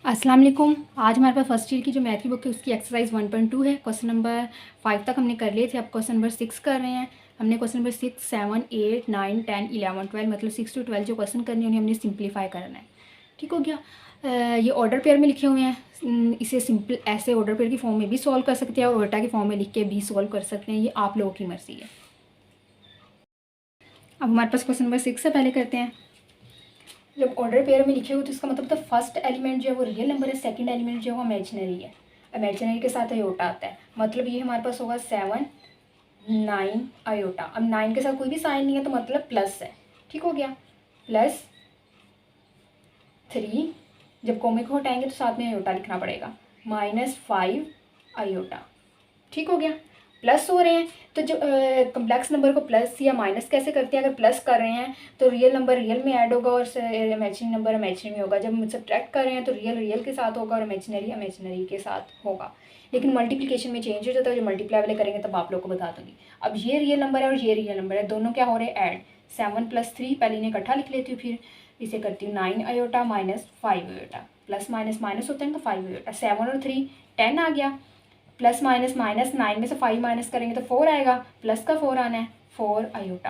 अस्सलाम वालेकुम। आज हमारे पास फर्स्ट ईयर की जो मैथ की बुक है उसकी एक्सरसाइज 1.2 है। क्वेश्चन नंबर 5 तक हमने कर लिए थे, अब क्वेश्चन नंबर 6 कर रहे हैं। हमने क्वेश्चन नंबर 6, 7, 8, 9, 10, 11, 12 मतलब 6 to 12 जो क्वेश्चन करने हैं उन्हें हमने सिंप्लीफाई करना है। ठीक हो गया। ये ऑर्डर पेयर में लिखे हुए हैं। इसे सिंपल ऐसे ऑर्डर पेयर की फॉर्म में भी सॉल्व कर सकते हैं और उल्टा की फॉर्म में लिख के भी सॉल्व कर सकते हैं, ये आप लोगों की मर्ज़ी है। अब हमारे पास क्वेश्चन नंबर 6 से पहले करते हैं। जब ऑर्डर पेयर में लिखे हुए तो इसका मतलब तो फर्स्ट एलिमेंट जो है वो रियल नंबर है, सेकंड एलिमेंट जो है वो इमेजिनरी है। इमेजिनरी के साथ आयोटा आता है, मतलब ये हमारे पास होगा 7, 9 आयोटा। अब 9 के साथ कोई भी साइन नहीं है तो मतलब प्लस है। ठीक हो गया। प्लस 3, जब कोमे को हटाएंगे तो साथ में आयोटा लिखना पड़ेगा, -5 आयोटा। ठीक हो गया। प्लस हो रहे हैं तो जो कम्प्लेक्स नंबर को प्लस या माइनस कैसे करते हैं, अगर प्लस कर रहे हैं तो रियल नंबर रियल में ऐड होगा और इमेजिनरी नंबर इमेजिनरी में होगा। जब हम सब्ट्रैक्ट कर रहे हैं तो रियल रियल के साथ होगा और इमेजिनरी इमेजिनरी के साथ होगा। लेकिन मल्टीप्लिकेशन में चेंज हो जाता है, जो मल्टीप्लाई वाले करेंगे तब आप लोग को बता दूंगी। अब ये रियल नंबर है और ये रियल नंबर है, दोनों क्या हो रहे हैं ऐड। 7 + 3 पहले इन्हें इकट्ठा लिख लेती हूँ, फिर इसे करती हूँ 9 iota -5 iota. Plus minus minus होते हैं तो 5 आयोटा। 7 और 3 10 आ गया। प्लस माइनस माइनस 9 में से 5 माइनस करेंगे तो 4 आएगा, प्लस का 4 आना है, 4 आयोटा।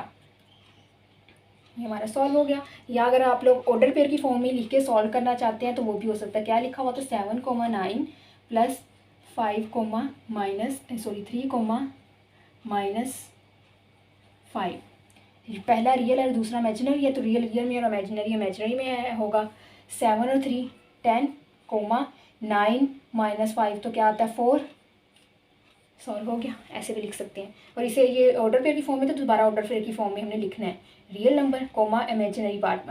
ये हमारा सॉल्व हो गया। या अगर आप लोग ऑर्डर पेयर की फॉर्म में लिख के सॉल्व करना चाहते हैं तो वो भी हो सकता है। क्या लिखा हुआ तो 7, 9 प्लस 5, -3, -5। पहला रियल है दूसरा इमेजिनरी है तो रियल रियल में और इमेजिनरी इमेजिनरी में होगा। 7 और 3 10, 9 -5 तो क्या आता है 4। सॉल्व हो गया। ऐसे भी लिख सकते हैं। और इसे ये ऑर्डर पेयर की फॉर्म में तो दोबारा ऑर्डर पेयर की फॉर्म में हमने लिखना है। Real number comma imaginary part,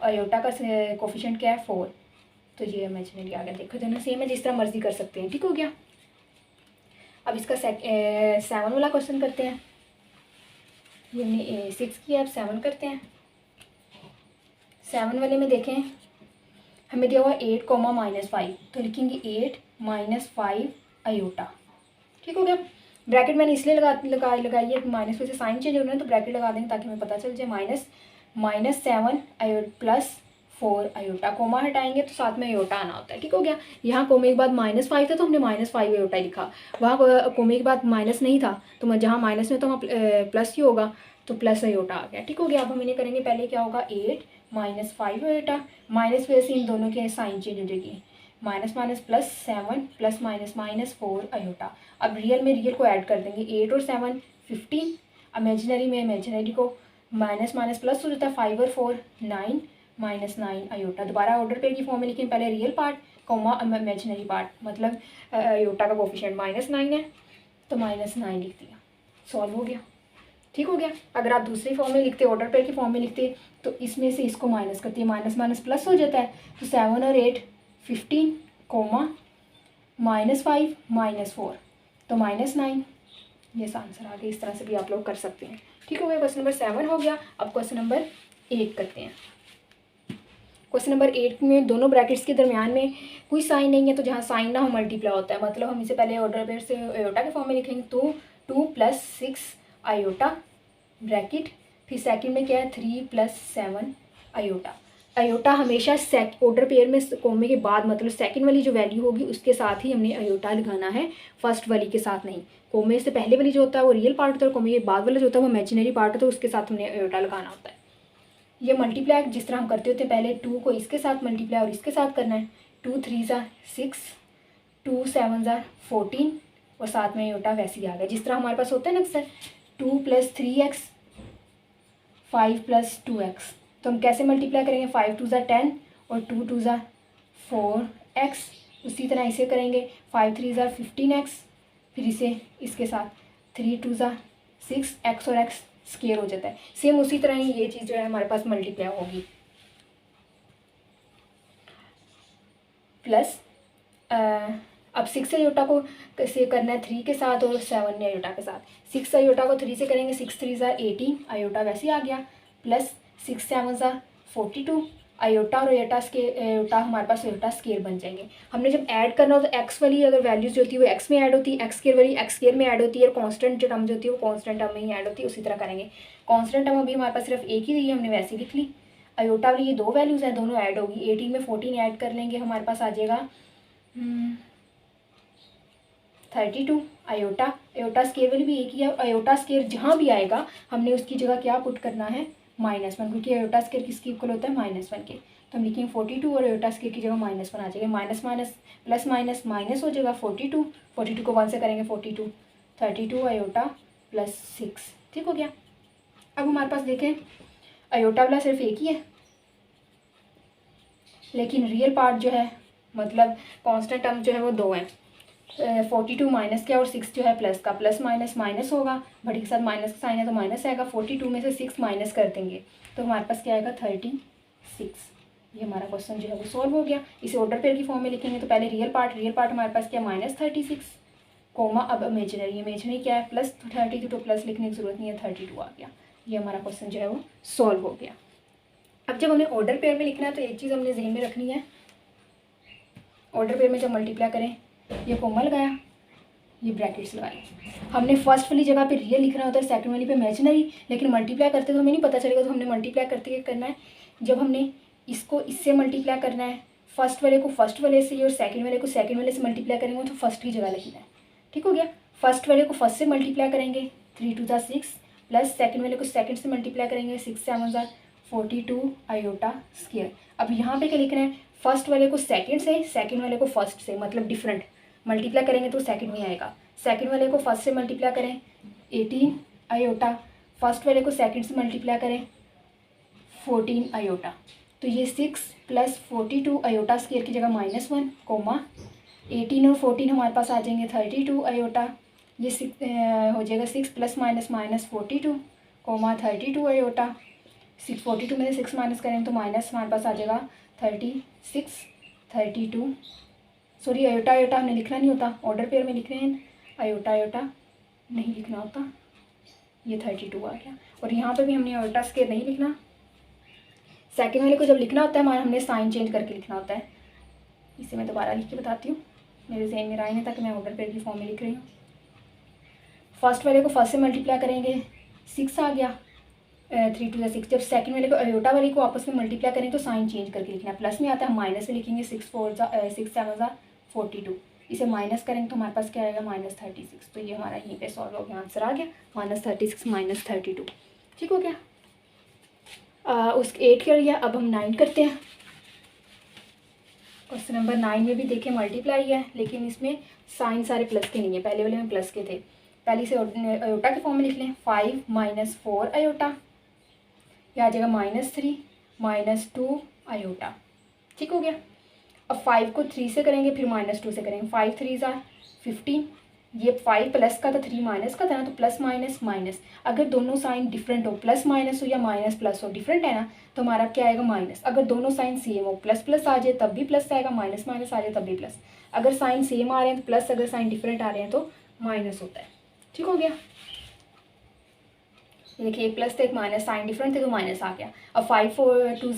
iota का कोफिशिएंट क्या है 4, तो ये इमेजिनरी आ गया। देखो दोनों सेम है, जिस तरह मर्जी कर सकते हैं। ठीक हो गया। अब इसका 7 वाला क्वेश्चन करते हैं। ये हमने 6 किया, अब 7 करते हैं। 7 वाले में देखें हमें दिया हुआ 8, -5 तो लिखेंगे 8 -5 आयोटा। ठीक हो गया। ब्रैकेट मैंने इसलिए लगाई है, माइनस में से साइन चेंज हो रहा है तो ब्रैकेट लगा देंगे ताकि हमें पता चल जाए। -7 +4 आयोटा। कोमा हटाएंगे तो साथ में आयोटा आना होता है। ठीक हो गया। यहाँ कोमे के बाद -5 था तो हमने -5 आयोटा लिखा। वहाँ कोमे के बाद माइनस नहीं था तो जहाँ माइनस में तो वहाँ प्लस ही होगा तो प्लस आयोटा आ गया। ठीक हो गया। अब हम इन्हें करेंगे, पहले क्या होगा 8 -5 आयोटा। माइनस वजह से इन दोनों के साइन चेंज हो जाएगी, minus minus +7 plus minus -4 iota. अब रियल में रियल को ऐड कर देंगे, 8 और 7 15। इमेजिनरी में इमेजिनरी को माइनस माइनस प्लस हो जाता है, 5 और 4 9 -9 आयोटा। दोबारा ऑर्डर पेयर की फॉर्म में लिखें, पहले real part comma imaginary part, मतलब आयोटा का कोफिशिएंट -9 है तो -9 लिख दिया। सॉल्व हो गया। ठीक हो गया। अगर आप दूसरी फॉर्म में लिखते, ऑर्डर पेयर की फॉर्म में लिखते तो इसमें से इसको माइनस करती है, माइनस माइनस प्लस हो जाता है तो 7 और 8 15, -5 -4 तो -9। ये आंसर आ गया। इस तरह से भी आप लोग कर सकते हैं। ठीक हो गया। क्वेश्चन नंबर 7 हो गया। अब क्वेश्चन नंबर 8 करते हैं। क्वेश्चन नंबर 8 में दोनों ब्रैकेट्स के दरमियान में कोई साइन नहीं है तो जहाँ साइन ना हो मल्टीप्लाई होता है, मतलब हम इसे पहले ऑर्डर पेयर से आयोटा के फॉर्म में लिखेंगे तो 2 + 6 आयोटा ब्रैकेट, फिर सेकंड में क्या है 3 + 7 आयोटा। आयोटा हमेशा ऑर्डर पेयर में कोमे के बाद, मतलब सेकंड वाली जो वैल्यू होगी उसके साथ ही हमने आयोटा लगाना है, फर्स्ट वाली के साथ नहीं। कोमे से पहले वाली जो होता है वो रियल पार्ट होता है और कोमे के बाद वाला जो होता है वो इमेजिनरी पार्ट होता है, उसके साथ हमने आयोटा लगाना होता है। ये मल्टीप्लाई जिस तरह हम करते होते हैं, पहले 2 को इसके साथ मल्टीप्लाई और इसके साथ करना है। 2 3 6, 2 7 14 और साथ में आयोटा वैसे ही आ गया जिस तरह हमारे पास होता है ना अक्सर 2 + 3x 5 + 2x। तो हम कैसे मल्टीप्लाई करेंगे, 5 2 10 और 2 2 4x। उसी तरह इसे करेंगे 5 3 15x, फिर इसे इसके साथ 3 2 6x और x स्केयर हो जाता है। सेम उसी तरह ही ये चीज़ जो है हमारे पास मल्टीप्लाई होगी। प्लस अब 6 आयोटा को कैसे करना है, 3 के साथ और 7 आयोटा के साथ। 6 आयोटा को 3 से करेंगे, 6 3 18 आयोटा वैसे ही आ गया, प्लस 6 7 42 आयोटा और आयोटा हमारे पास आयोटा स्केयर बन जाएंगे। हमने जब ऐड करना हो तो एक्स वाली अगर वैल्यूज जो होती है वो एक्स में ऐड होती है, एक्स स्केयर वाली एक्स स्केयर में ऐड होती है, और कॉन्स्टेंट जो टर्म जो होती है वो कॉन्स्टेंट टर्म में ही ऐड होती है। उसी तरह करेंगे। कॉन्स्टेंट टर्म अभी हमारे पास सिर्फ एक ही दी है, हमने वैसे लिख ली। आयोटा वाली ये दो वैल्यूज़ हैं, दोनों ऐड होगी। 18 में 14 ऐड कर लेंगे, हमारे पास आ जाएगा 32। आयोटा आयोटा स्केयर वाली भी एक ही है। आयोटा स्केयर जहाँ भी आएगा हमने उसकी जगह क्या पुट करना है, -1, क्योंकि आयोटा स्केयर किसके इक्वल होता है, -1 के। तो हम लिखेंगे 42 और आयोटा स्केयर की जगह -1 आ जाएगा। Minus minus plus minus minus हो जाएगा 42। 42 को 1 से करेंगे 42, 32 आयोटा प्लस 6। ठीक हो गया। अब हमारे पास देखें आयोटा वाला सिर्फ एक ही है, लेकिन रियल पार्ट जो है मतलब कांस्टेंट टर्म जो है वो दो हैं। 42 माइनस का और 6 जो है प्लस का, प्लस माइनस माइनस होगा, बड़ी के साथ माइनस का साइन है तो माइनस आएगा। 42 में से 6 माइनस कर देंगे तो हमारे पास क्या आएगा, 36। ये हमारा क्वेश्चन जो है वो सॉल्व हो गया। इसे ऑर्डर पेयर की फॉर्म में लिखेंगे तो पहले रियल पार्ट हमारे पास क्या, -36 कोमा, अब इमेजिनरी क्या है, +32, तो प्लस लिखने की जरूरत नहीं है, 32 आ गया। ये हमारा क्वेश्चन जो है वो सॉल्व हो गया। अब जब हमने ऑर्डर पेयर में लिखना है तो एक चीज़ हमने जहन में रखनी है, ऑर्डर पेयर में जब मल्टीप्लाई करें, ये कोमा लगाया, ये ब्रैकेट्स लगाए। हमने फर्स्ट वाली जगह पे रियल लिखना होता है, सेकंड वाली पे इमेजिनरी, लेकिन मल्टीप्लाई करते तो हमें नहीं पता चलेगा, तो हमने मल्टीप्लाई करते क्या करना है, जब हमने इसको इससे मल्टीप्लाई करना है, फर्स्ट वाले को फर्स्ट वाले से और सेकंड वाले को सेकंड वाले से मल्टीप्लाई करेंगे तो फर्स्ट की जगह लिखना है। ठीक हो गया। फर्स्ट वाले को फर्स्ट से मल्टीप्लाई करेंगे 3 2 6, प्लस सेकंड वाले को सेकंड से मल्टीप्लाई करेंगे 6 7 42 आयोटा स्क्वायर। अब यहाँ पे क्या लिखना है, फर्स्ट वाले को सेकंड से, सेकंड वाले को फर्स्ट से, मतलब डिफरेंट मल्टीप्लाई करेंगे तो सेकंड में आएगा। सेकंड वाले को फर्स्ट से मल्टीप्लाई करें 18 आयोटा, फर्स्ट वाले को सेकंड से मल्टीप्लाई करें 14 आयोटा, तो ये 6 + 42 आयोटा स्क्वायर की जगह -1 कोमा 18 और 14 हमारे पास आ जाएंगे 32 आयोटा, ये 6 हो जाएगा 6 ± -42 कोमा 32 आयोटा। 42 में से 6 माइनस करें तो माइनस हमारे पास आ जाएगा 36 32। सॉरी आयोटा हमने लिखना नहीं होता, ऑर्डर पेयर में लिख रहे हैं, आयोटा नहीं लिखना होता, ये 32 आ गया। और यहाँ पे भी हमने आयोटा स्क्वायर नहीं लिखना, सेकंड वाले को जब लिखना होता है हमारा हमने साइन चेंज करके लिखना होता है। इसे मैं दोबारा लिख के बताती हूँ, मेरे जहन में आए नहीं था कि मैं ऑर्डर पेयर की फॉर्म में लिख रही हूँ। फर्स्ट वाले को फर्स्ट से मल्टीप्लाई करेंगे 6 आ गया, 3 2 6। जब सेकंड वाले को आयोटा वाले को आपस में मल्टीप्लाई करें तो साइन चेंज करके लिखना है, प्लस में आता है माइनस से लिखेंगे 6 7 42। इसे माइनस करेंगे तो हमारे पास क्या आएगा, -36। तो ये हमारा यहीं पे सॉल्व हो गया, आंसर आ गया -36 -32। ठीक हो गया। उस 8 कर लिया, अब हम 9 करते हैं। क्वेश्चन नंबर 9 में भी देखें मल्टीप्लाई है, लेकिन इसमें साइन सारे प्लस के नहीं है, पहले वाले में प्लस के थे। पहले से आयोटा के फॉर्म में लिख लें, 5 - 4 आयोटा, यह आ जाएगा -3 -2 आयोटा। ठीक हो गया। अब 5 को 3 से करेंगे, फिर -2 से करेंगे, 5 3 15। ये 5 प्लस का था, 3 माइनस का था ना, तो प्लस माइनस माइनस, अगर दोनों साइन डिफरेंट हो, प्लस माइनस हो या माइनस प्लस हो, डिफरेंट है ना, तो हमारा क्या आएगा, माइनस। अगर दोनों साइन सेम हो, प्लस प्लस आ जाए तब भी प्लस आएगा, माइनस माइनस आ जाए तब भी प्लस। अगर साइन सेम आ रहे हैं तो प्लस, अगर साइन डिफरेंट आ रहे हैं तो माइनस होता है। ठीक हो गया। देखिए एक प्लस थे एक माइनस, साइन डिफरेंट थे तो माइनस आ गया। अब 5 4 2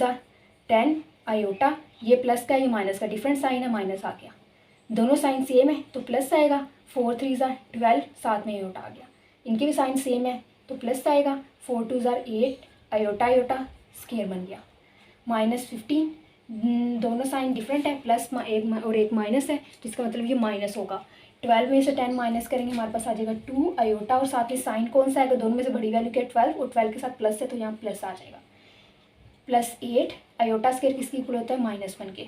10 आयोटा, ये प्लस का ये माइनस का, डिफरेंट साइन है, माइनस आ गया। दोनों साइन सेम है तो प्लस आएगा, 4 3 12, साथ में आयोटा आ गया। इनके भी साइन सेम है तो प्लस आएगा, 4 2 8 आयोटा स्क्वायर बन गया। -15, दोनों साइन डिफरेंट है, प्लस एक और एक माइनस है, जिसका मतलब ये माइनस होगा। 12 में से 10 माइनस करेंगे, हमारे पास आ जाएगा 2 आयोटा, और साथ में साइन कौन सा आएगा, दोनों में से बड़ी वैल्यू क्या है 12, और 12 के साथ प्लस है तो यहाँ प्लस आ जाएगा। +8 आयोटा स्क्वायर किसकी इक्वल होता है, -1 के।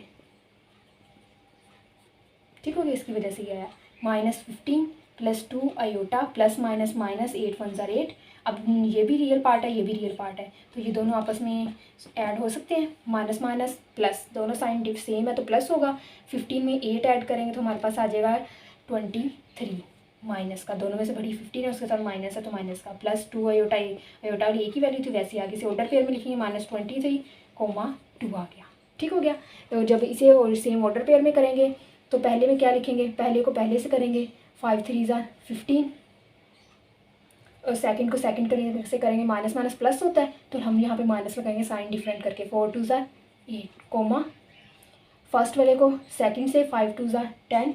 ठीक हो गया, इसकी वजह से ये आया -15 + 2 आयोटा, प्लस माइनस माइनस 8 1 8। अब ये भी रियल पार्ट है, ये भी रियल पार्ट है, तो ये दोनों आपस में ऐड हो सकते हैं, माइनस माइनस प्लस, दोनों साइन डिफ सेम है तो प्लस होगा। 15 में 8 ऐड करेंगे तो हमारे पास आ जाएगा 23, माइनस का, दोनों में से बड़ी 15 है उसके साथ माइनस है तो माइनस का, +2 आयोटा वाली एक ही वैल्यू थी, वैसे आगे से ऑर्डर पेयर में लिखेंगे, -23 2 आ गया। ठीक हो गया। तो जब इसे और सेम ऑर्डर पेयर में करेंगे तो पहले में क्या लिखेंगे, पहले को पहले से करेंगे, 5 3 15, और सेकंड को सेकंड से करेंगे, माइनस माइनस प्लस होता है तो हम यहाँ पे माइनस लगाएंगे साइन डिफरेंट करके, 4 2 8 कोमा, फर्स्ट वाले को सेकंड से 5 2 10,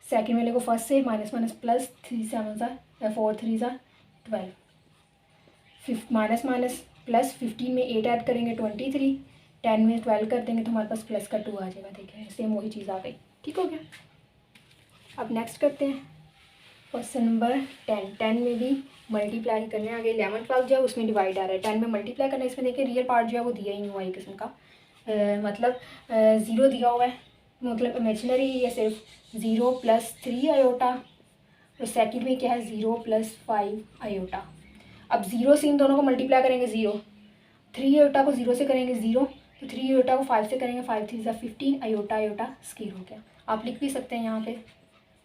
सेकंड वाले को फर्स्ट से minus minus plus, 3 7 4 3 12, minus minus plus 15 में 8 ऐड करेंगे 23, 10 में 12 कर देंगे तो हमारे पास प्लस का 2 आ जाएगा। देखिए सेम वही चीज़ आ गई। ठीक हो गया। अब नेक्स्ट करते हैं क्वेश्चन नंबर 10 में भी मल्टीप्लाई करने आगे 11 12 जो है उसमें डिवाइड आ रहा है, 10 में मल्टीप्लाई करना है। इसमें देखिए रियल पार्ट जो है वो दिया ही नहीं हुआ है किस्म का, मतलब 0 दिया हुआ है, मतलब इमेजिनरी है सिर्फ 0 + 3 आयोटा, और सेकंड में क्या है 0 + 5 आयोटा। अब 0 से इन दोनों को मल्टीप्लाई करेंगे 0, 3 आयोटा को 0 से करेंगे 0, तो 3 आयोटा को 5 से करेंगे 5 3 ज़ा 15, आयोटा आयोटा स्क्वायर हो गया। आप लिख भी सकते हैं यहाँ पे,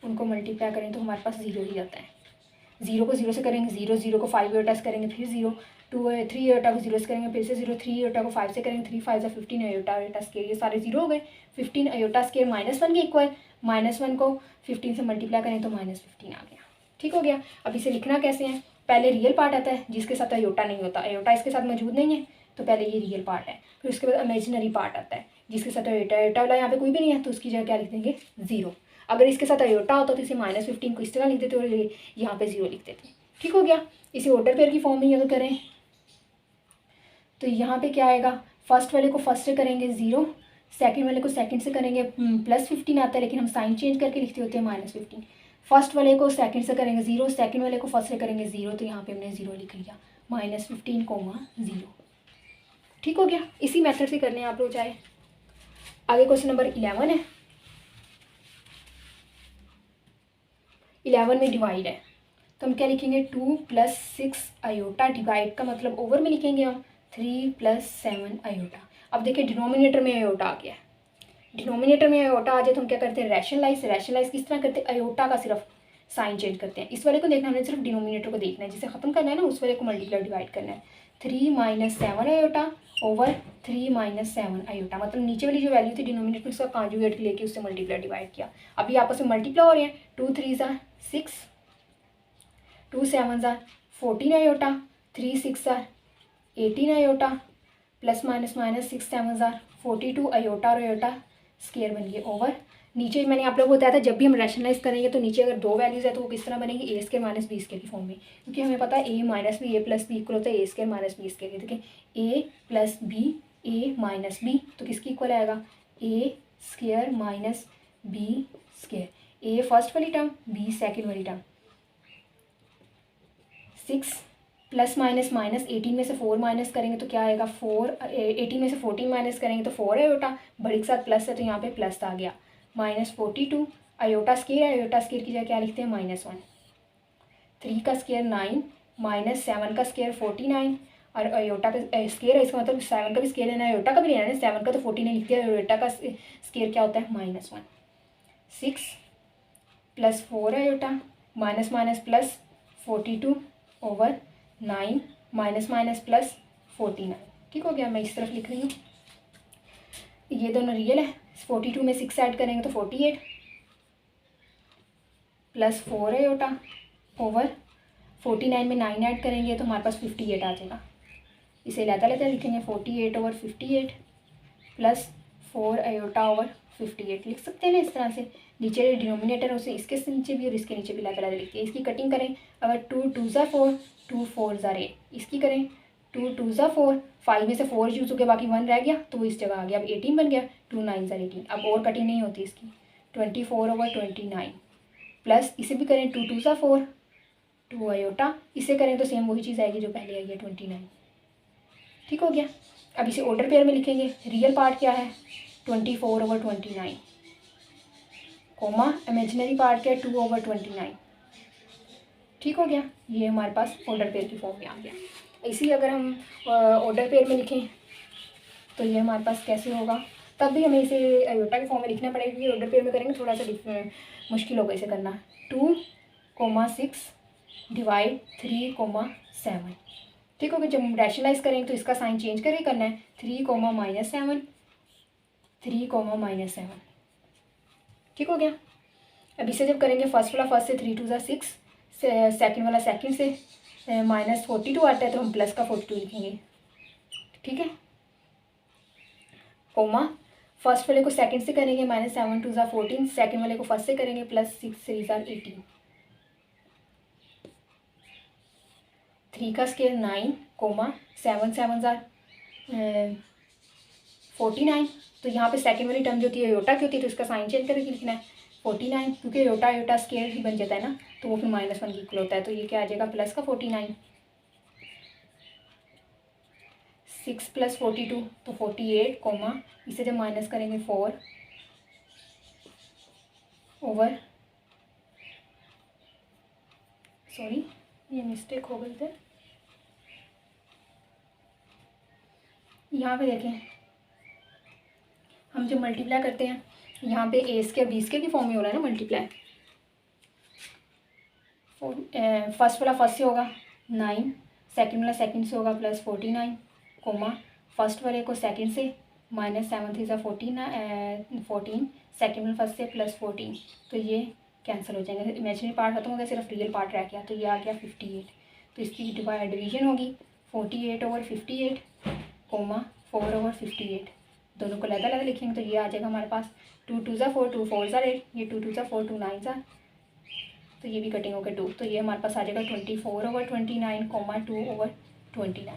उनको मल्टीप्लाई करें तो हमारे पास 0 ही आता है। 0 को 0 से करेंगे 0, 0 को 5 आयोटा से करेंगे फिर 0, 3 आयोटा को 0 से करेंगे फिर से 0, 3 आयोटा को 5 से करेंगे 3 5 ज़ा 15, आयोटा आयोटा स्क्वायर, ये सारे 0 हो गए। 15 आयोटा स्क्वायर -1 के इक्वल, -1 को 15 से मल्टीप्लाई करें तो -15 आ गया। ठीक हो गया। अब इसे लिखना कैसे है, पहले रियल पार्ट आता है जिसके साथ आयोटा नहीं होता, आयोटा इसके साथ मौजूद नहीं है तो पहले ये रियल पार्ट है, फिर उसके बाद इमेजिनरी पार्ट आता है जिसके साथ आयोटा, आयोटा वाला यहाँ पे कोई भी नहीं है तो उसकी जगह क्या लिख देंगे 0। अगर इसके साथ आयोटा होता तो इसे -15 को इस तरह लिख देते और यहाँ पे 0 लिख देते। ठीक हो गया। इसे ऑर्डर पेयर की फॉर्म में अगर करें तो यहाँ पे क्या आएगा, फर्स्ट वाले को फर्स्ट से करेंगे 0, सेकंड वाले को सेकंड से करेंगे +15 आता है, लेकिन हम साइन चेंज करके लिखते होते हैं -15। फर्स्ट वाले को सेकंड से करेंगे 0, सेकंड वाले को फर्स्ट से करेंगे 0, तो यहाँ पे हमने 0 लिख लिया, -15, 0। ठीक हो गया। इसी मेथड से करने हैं आप लोग चाहे। आगे क्वेश्चन नंबर 11 है। 11 में डिवाइड है तो हम क्या लिखेंगे 2 + 6 आयोटा, डिवाइड का मतलब ओवर में लिखेंगे हम 3 + 7 आयोटा। अब देखिए डिनोमिनेटर में आयोटा आ गया, डिनोमिनेटर में आयोटा आ जाए तो हम क्या करते हैं रैशनलाइज किस तरह करते हैं, आयोटा का सिर्फ साइन चेंज करते हैं। इस वाले को देखना, हमने सिर्फ डिनोमिनेटर को देखना है, जिसे खत्म करना है ना उस वाले को मल्टीप्लाई डिवाइड करना है। 3 - 7 आयोटा ओवर 3 - 7 आयोटा, मतलब नीचे वाली जो वैल्यू थी डिनोमिनेटर में उसका कॉन्जुगेट लेके उससे मल्टीप्लाई डिवाइड किया। अभी आपस में मल्टीप्लाई हो रहे हैं, 2 3 ज़ा 6, 2 7 ज़ा 14 आयोटा, 3 6 ज़ा 18 आयोटा, ± 6 7 ज़ा 42 आयोटा और आयोटा स्क्वायर बन गए ओवर। नीचे मैंने आप लोगों को बताया था जब भी हम रैशनलाइज करेंगे तो नीचे अगर 2 वैल्यूज़ है तो वो किस तरह बनेगी, a² - b² की फॉर्म में, क्योंकि हमें पता है a - b a + b equal होता है a² - b²। देखिए a + b a - b तो किसकी इक्वल आएगा a² - b²। a फर्स्ट वाली टर्म, b सेकेंड वाली टर्म। 6 ± 18 में से 4 माइनस करेंगे तो क्या आएगा 4, 18 में से 14 माइनस करेंगे तो 4 आयोटा, बड़ी के साथ प्लस है तो यहाँ पे प्लस आ गया, -42 आयोटा स्क्वायर, आयोटा स्क्वायर की जगह क्या लिखते हैं -1, 3 का स्क्वायर 9 - 7 का स्क्वायर 49, और आयोटा का स्क्वायर है इसका मतलब 7 का भी स्क्वायर लेना है आयोटा का भी लेना है, 7 का तो 49 लिख दिया, आयोटा का स्क्वायर क्या होता है -1। 6 + 4 आयोटा -+ 42 ओवर 9 -+ 49। ठीक हो गया। मैं इस तरफ लिख रही हूँ, ये दोनों रियल है। 42 में 6 ऐड करेंगे तो 48 + 4 आयोटा ओवर 49 में 9 ऐड करेंगे तो हमारे पास 58 आ जाएगा। इसे लेता लिखेंगे 48 ओवर 58 + 4 आयोटा ओवर 58 लिख सकते हैं ना इस तरह से। नीचे डिनोमिनेटर है उसे इसके नीचे भी और इसके नीचे भी लेता लिखते हैं। इसकी कटिंग करें, अगर 2 2 ज़ा 4 2 4 ज़ा 8, इसकी करें 2 2 ज़ा 4, 5 में से 4 यूज़ हो गया बाकी 1 रह गया तो वो इस जगह आ गया, अब 18 बन गया, 2 9 ज़ा 18। अब और कटिंग नहीं होती इसकी, 24 ओवर 29 प्लस इसे भी करें 2 2 ज़ा 4 2 आयोटा, इसे करें तो सेम वही चीज़ आएगी जो पहले आई है 29। ठीक हो गया। अब इसे ऑर्डर पेयर में लिखेंगे, रियल पार्ट क्या है 24 ओवर 29, कोमा इमेजिनरी पार्ट क्या है 2 ओवर 29। ठीक हो गया। ये हमारे पास ऑर्डर पेयर की फॉर्म में आ गया। इसी अगर हम ऑर्डर पेयर में लिखें तो ये हमारे पास कैसे होगा, तब भी हमें इसे आयोटा की फॉर्म में लिखना पड़ेगा, क्योंकि ऑर्डर पेयर में करेंगे थोड़ा सा मुश्किल होगा इसे करना। 2, 6 डिवाइड 3, 7। ठीक हो गया। जब हम रैशनलाइज करेंगे तो इसका साइन चेंज करके करना है, 3, -7 3, -7। ठीक हो गया। अब इसे जब करेंगे फर्स्ट वाला फर्स्ट से 3 2 ज़ा 6, सेकंड वाला सेकंड से -42 आता है तो हम प्लस का 42 लिखेंगे। ठीक है, कोमा फर्स्ट वाले को सेकंड से करेंगे -7 2 ज़ा 14, सेकंड वाले को फर्स्ट से करेंगे +6 3 ज़ा 18, 3 का स्क्वायर 9 कोमा 7 7 49। तो यहाँ पे सेकंड वाली टर्म जो होती है अयोटा की होती है, तो इसका साइन चेंज करके लिखना है 49, क्योंकि अयोटा अयोटा स्क्वायर ही बन जाता है ना, तो वो फिर -1 की इक्वल होता है। तो ये क्या आ जाएगा, प्लस का 49, 6 + 42 तो 48, कोमा इसे जब माइनस करेंगे 4 ओवर, सॉरी ये मिस्टेक हो गई थे, यहाँ पे देखें हम जब मल्टीप्लाई करते हैं यहाँ पे ए स्क्वायर बी स्क्वायर की फॉर्म में हो रहा है ना मल्टीप्लाई। फर्स्ट वाला फर्स्ट से होगा 9, सेकंड वाला सेकंड से होगा +49, कोमा फर्स्ट वाले को सेकंड से -7 3 14, सेकंड वाला फर्स्ट से +14, तो ये कैंसिल हो जाएंगे, इमेजिनरी पार्ट खत्म हो गया, सिर्फ रियल पार्ट रह गया, तो ये आ गया 58। तो इसकी डिवीजन होगी 48/58, कोमा 4/58, दोनों को अलग अलग लिखेंगे, तो ये आ जाएगा हमारे पास 2 2 ज़ा 4, 2 4 ज़ा 8, ये 2 2 ज़ा 4, 2 9 ज़ा, तो ये भी कटिंग होकर 2, तो ये हमारे पास आ जाएगा 24/29, कोमा 2/29।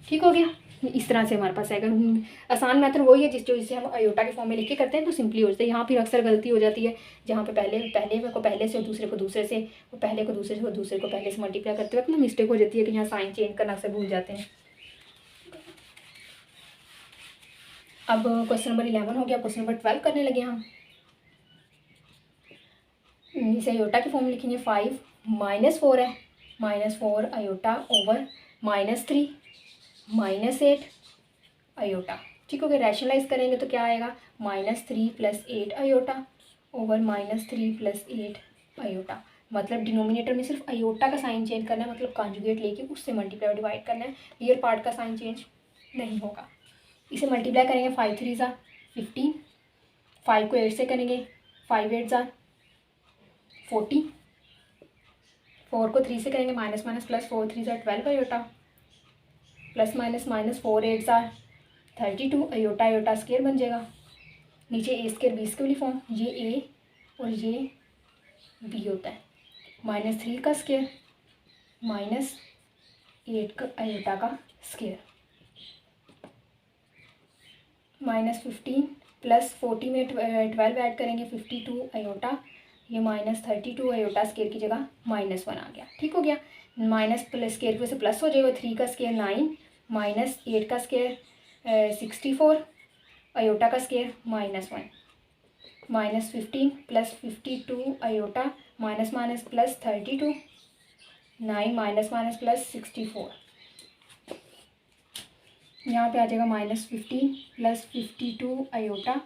ठीक हो गया। इस तरह से हमारे पास आएगा। आसान मेथड वही है जिसे हम अयोटा के फॉर्म में लिख के करते हैं, तो सिंपली हो जाता है। यहाँ फिर अक्सर गलती हो जाती है, जहाँ पे पहले को पहले से और दूसरे को दूसरे से, और पहले को दूसरे से और दूसरे को पहले से मल्टीप्लाई करते वक्त ना मिस्टेक हो जाती है कि यहाँ साइन चेंज करना अक्सर भूल जाते हैं। अब क्वेश्चन नंबर 11 हो गया, क्वेश्चन नंबर 12 करने लगे हम। इसे अयोटा की फॉर्म में लिखेंगे 5 -4 है, -4 अयोटा ओवर -3 -8 अयोटा। ठीक हो गया। रैशनलाइज करेंगे तो क्या आएगा, -3 + 8 अयोटा ओवर -3 + 8 अयोटा। मतलब डिनोमिनेटर में सिर्फ अयोटा का साइन चेंज करना है, मतलब कॉन्जुगेट लेके उससे मल्टीप्लाई डिवाइड करना है, रियल पार्ट का साइन चेंज नहीं होगा। इसे मल्टीप्लाई करेंगे 5 3 ज़ा 15, 5 को 8 से करेंगे 5 8 ज़ा 40, 4 को 3 से करेंगे माइनस माइनस प्लस 4 3 ज़ा 12 अयोटा, प्लस माइनस माइनस 4 8 ज़ा 32 अयोटा अयोटा स्क्वायर बन जाएगा। नीचे ए स्क्वायर बी स्क्वायर वाली फॉर्म, ये ए और ये बी होता है, -3 का स्क्वायर -8 का अयोटा का स्क्वायर, -15 + 40 में 12 ऐड करेंगे 52 अयोटा, ये -32 अयोटा स्क्वायर की जगह -1 आ गया। ठीक हो गया। माइनस प्लस स्क्वायर की वजह से प्लस हो जाएगा, 3 का स्क्वायर 9 -8 का स्क्वायर 64 अयोटा का square -1, -15 + 52 iota minus minus plus 32 9 minus minus plus 64, यहाँ पे आ जाएगा -15 + 52 iota,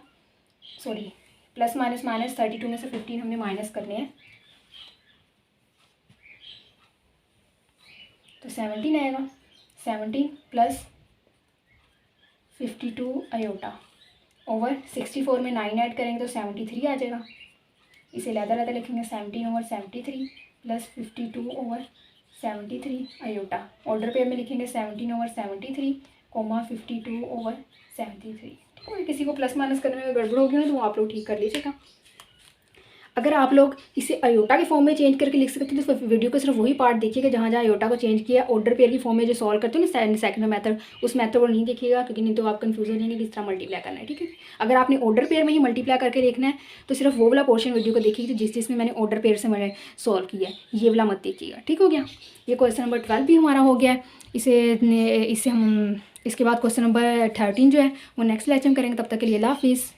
sorry plus minus minus 32 में से 15 हमने माइनस करने हैं, तो 17 आएगा। 17 + 52 अयोटा ओवर 64 में 9 ऐड करेंगे तो 73 आ जाएगा। इसे लहदा लिखेंगे 17/73 + 52 ओवर 73 अयोटा। ऑर्डर पेयर में लिखेंगे 17/73, 52 ओवर 73। ठीक है। किसी को प्लस माइनस करने में गड़बड़ होगी ना तो वो आप लोग ठीक कर लीजिएगा। अगर आप लोग इसे अयोटा के फॉर्म में चेंज करके लिख सकते हैं तो वीडियो को सिर्फ वही पार्ट देखिएगा जहाँ जहाँ अयोटा को चेंज किया। ऑर्डर पेयर की फॉर्म में जो सॉल्व करते हो ना सेकंड मेथड, उस मेथड को नहीं देखिएगा, क्योंकि नहीं तो आप कंफ्यूज हो जाएंगे किस तरह मल्टीप्लाई करना है। ठीक है। अगर आपने ऑर्डर पेयर में ही मल्टीप्लाई करके देखना है तो सिर्फ वो वाला पोर्शन वीडियो को देखिएगा जिसमें मैंने ऑर्डर पेयर से मैंने सॉल्व किया है, ये वाला मत देखिएगा। ठीक हो गया। ये क्वेश्चन नंबर 12 भी हमारा हो गया है। इससे हम इसके बाद क्वेश्चन नंबर 13 जो है वो नेक्स्ट लेक्चर में करेंगे। तब तक के लिए अल्लाह हाफिज़।